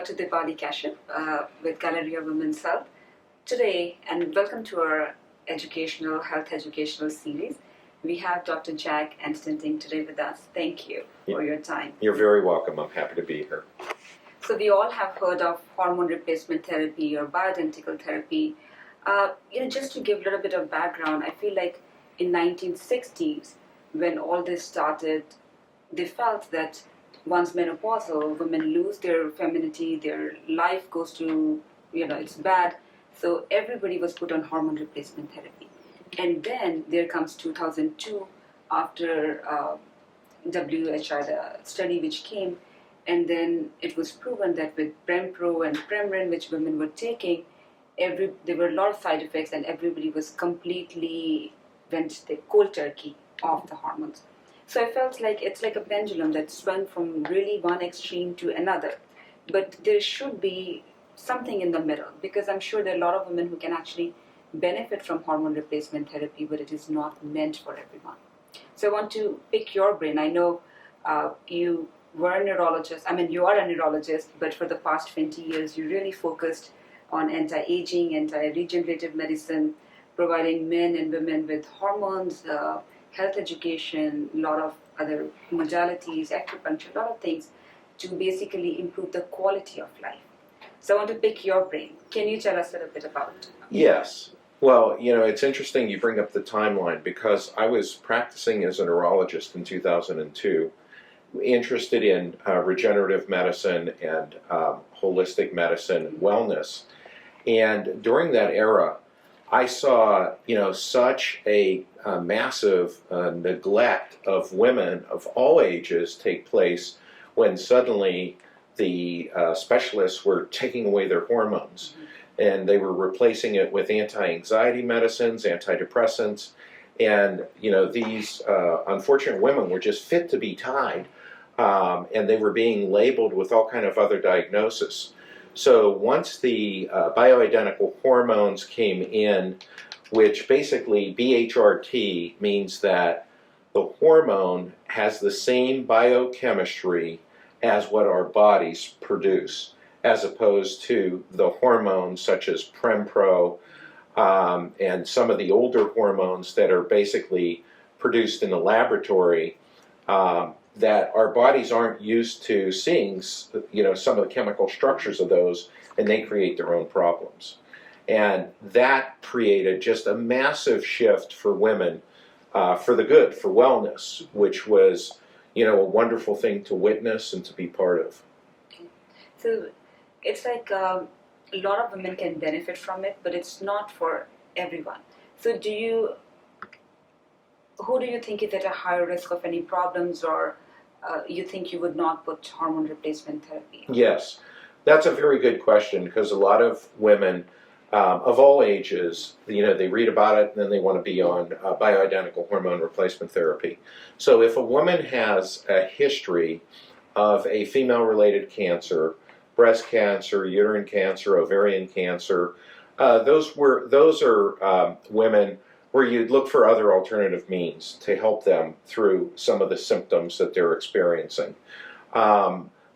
Dr. Dipali Kashyap with Gallery of Women's Health. Today, and welcome to our health educational series. We have Dr. Jack Anstandig today with us. Thank you for your time. You're very welcome. I'm happy to be here. So we all have heard of hormone replacement therapy or bioidentical therapy. Just to give a little bit of background, I feel like in 1960s, when all this started, they felt that once menopausal, women lose their femininity, their life goes to, it's bad. So everybody was put on hormone replacement therapy. And then there comes 2002 after WHI, the study which came, and then it was proven that with Prempro and Premarin, which women were taking, there were a lot of side effects and everybody was completely went the cold turkey of the hormones. So I felt like it's like a pendulum that swung from really one extreme to another. But there should be something in the middle, because I'm sure there are a lot of women who can actually benefit from hormone replacement therapy, but it is not meant for everyone. So I want to pick your brain. I know you were a neurologist. You are a neurologist, but for the past 20 years, you really focused on anti-aging, anti-regenerative medicine, providing men and women with hormones, health education, a lot of other modalities, acupuncture, a lot of things to basically improve the quality of life. So I want to pick your brain. Can you tell us a little bit about it? Yes. Well, it's interesting you bring up the timeline, because I was practicing as a neurologist in 2002, interested in regenerative medicine and holistic medicine and wellness. And during that era, I saw, such a massive neglect of women of all ages take place when suddenly the specialists were taking away their hormones. And they were replacing it with anti-anxiety medicines, antidepressants. And, these unfortunate women were just fit to be tied. And they were being labeled with all kind of other diagnoses. So once the bioidentical hormones came in, which basically BHRT means that the hormone has the same biochemistry as what our bodies produce, as opposed to the hormones such as Prempro and some of the older hormones that are basically produced in the laboratory, that our bodies aren't used to seeing, some of the chemical structures of those, and they create their own problems. And that created just a massive shift for women, for the good, for wellness, which was, a wonderful thing to witness and to be part of. Okay. So it's like a lot of women can benefit from it, but it's not for everyone. So who do you think is at a higher risk of any problems, or you think you would not put hormone replacement therapy? Yes, that's a very good question, because a lot of women of all ages, they read about it and then they want to be on bioidentical hormone replacement therapy. So if a woman has a history of a female-related cancer, breast cancer, uterine cancer, ovarian cancer, those are women where you'd look for other alternative means to help them through some of the symptoms that they're experiencing.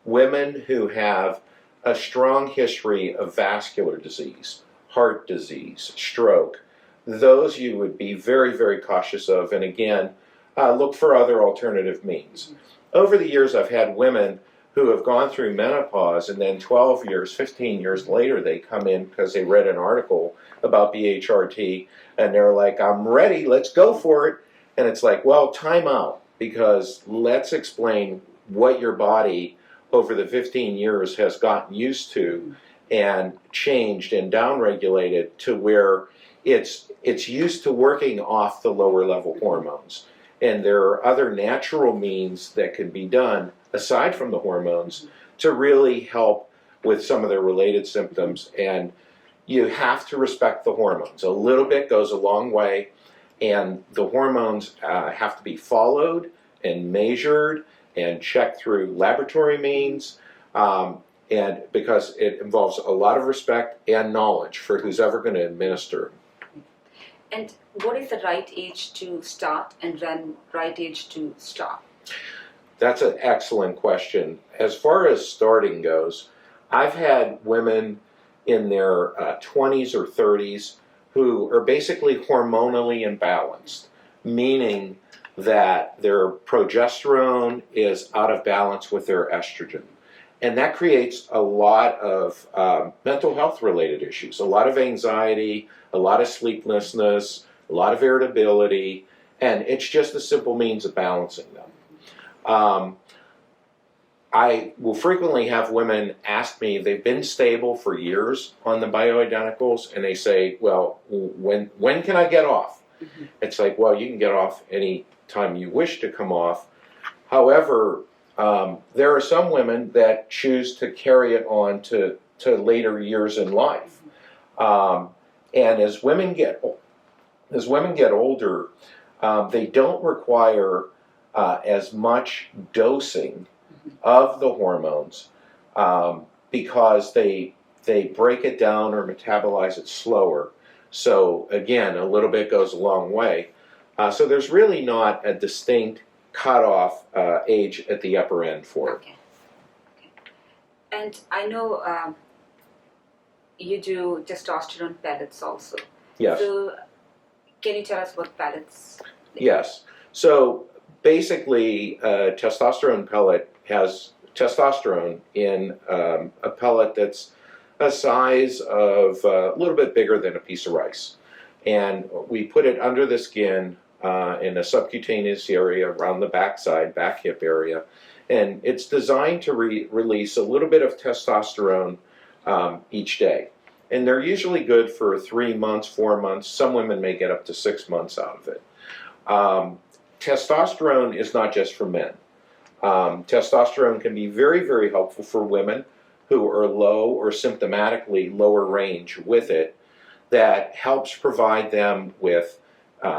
Women who have a strong history of vascular disease, heart disease, stroke, those you would be very, very cautious of, and again, look for other alternative means. Over the years, I've had women who have gone through menopause, and then 12 years, 15 years later, they come in because they read an article about BHRT, and they're like, I'm ready, let's go for it. And it's like, well, time out, because let's explain what your body over the 15 years has gotten used to and changed and downregulated to where it's used to working off the lower level hormones. And there are other natural means that can be done aside from the hormones to really help with some of their related symptoms. And you have to respect the hormones. A little bit goes a long way, and the hormones have to be followed and measured and checked through laboratory means, and because it involves a lot of respect and knowledge for who's ever going to administer. And what is the right age to start and then right age to stop? That's an excellent question. As far as starting goes, I've had women in their 20s or 30s who are basically hormonally imbalanced, meaning that their progesterone is out of balance with their estrogen. And that creates a lot of mental health related issues, a lot of anxiety, a lot of sleeplessness, a lot of irritability, and it's just a simple means of balancing them. I will frequently have women ask me, they've been stable for years on the bioidenticals, and they say, well, when can I get off? Mm-hmm. It's like, well, you can get off any time you wish to come off. However, there are some women that choose to carry it on to later years in life. And as women get older, they don't require as much dosing of the hormones because they break it down or metabolize it slower. So again, a little bit goes a long way. So there's really not a distinct cutoff age at the upper end for it. Okay. And I know you do testosterone pellets also. Yes. So can you tell us what pellets? Yes. So basically, testosterone pellet has testosterone in a pellet that's a size of a little bit bigger than a piece of rice. And we put it under the skin in a subcutaneous area around the backside, back hip area. And it's designed to release a little bit of testosterone each day. And they're usually good for 3 months, 4 months. Some women may get up to 6 months out of it. Testosterone is not just for men. Testosterone can be very, very helpful for women who are low or symptomatically lower range with it. That helps provide them with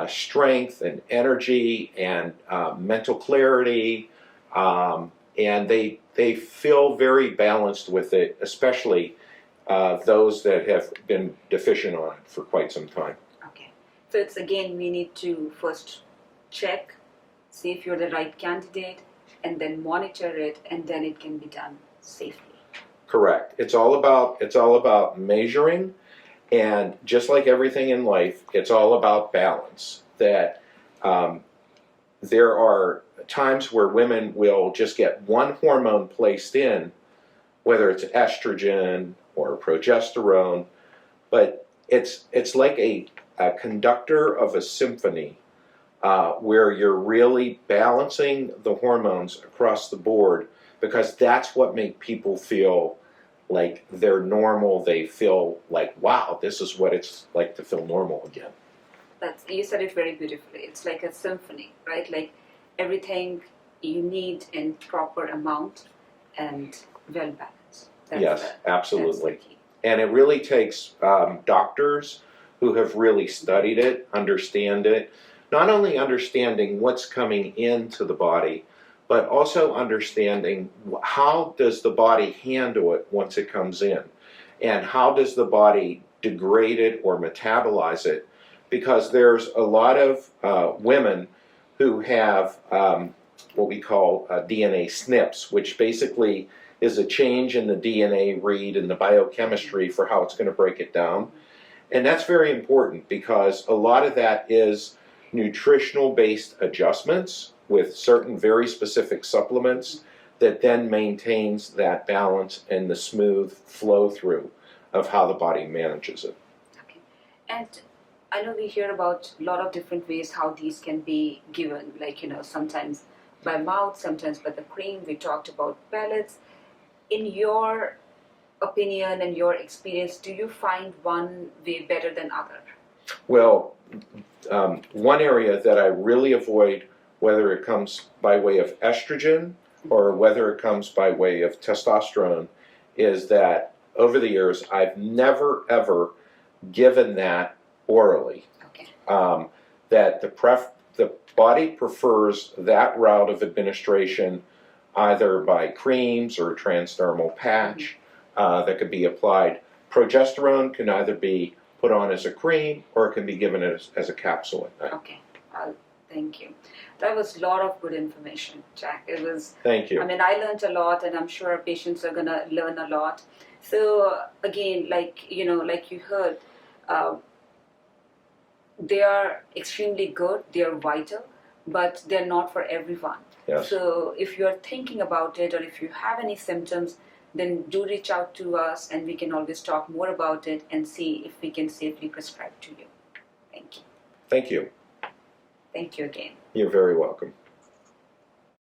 strength and energy and mental clarity, and they feel very balanced with it, especially those that have been deficient on it for quite some time. Okay, so it's again, we need to first check, see if you're the right candidate, and then monitor it, and then it can be done safely. Correct. It's all about measuring, and just like everything in life, it's all about balance. That there are times where women will just get one hormone placed in, whether it's estrogen or progesterone, but it's like a conductor of a symphony where you're really balancing the hormones across the board, because that's what makes people feel like they're normal. They feel like, wow, this is what it's like to feel normal again. You said it very beautifully. It's like a symphony, right? Like everything you need in proper amount and well balanced. Yes, absolutely. That's the key. And it really takes doctors who have really studied it, understand it, not only understanding what's coming into the body, but also understanding how does the body handle it once it comes in, and how does the body degrade it or metabolize it, because there's a lot of women who have what we call DNA SNPs, which basically is a change in the DNA read and the biochemistry for how it's going to break it down. And that's very important, because a lot of that is nutritional based adjustments with certain very specific supplements that then maintains that balance and the smooth flow through of how the body manages it. Okay. And I know we hear about a lot of different ways how these can be given, like, sometimes by mouth, sometimes by the cream. We talked about pellets. In your opinion and your experience, do you find one way better than other? Well, one area that I really avoid, whether it comes by way of estrogen or whether it comes by way of testosterone, is that over the years I've never ever given that orally. Okay. That the body prefers that route of administration, either by creams or a transdermal patch that could be applied. Progesterone can either be put on as a cream or it can be given as a capsule at night. Okay, I'll Thank you. That was a lot of good information, Jack. It was. Thank you. I mean, I learned a lot, and I'm sure our patients are gonna learn a lot. So again, like you heard, they are extremely good. They are vital, but they're not for everyone. Yes. So if you're thinking about it, or if you have any symptoms, then do reach out to us, and we can always talk more about it and see if we can safely prescribe to you. Thank you. Thank you. Thank you again. You're very welcome.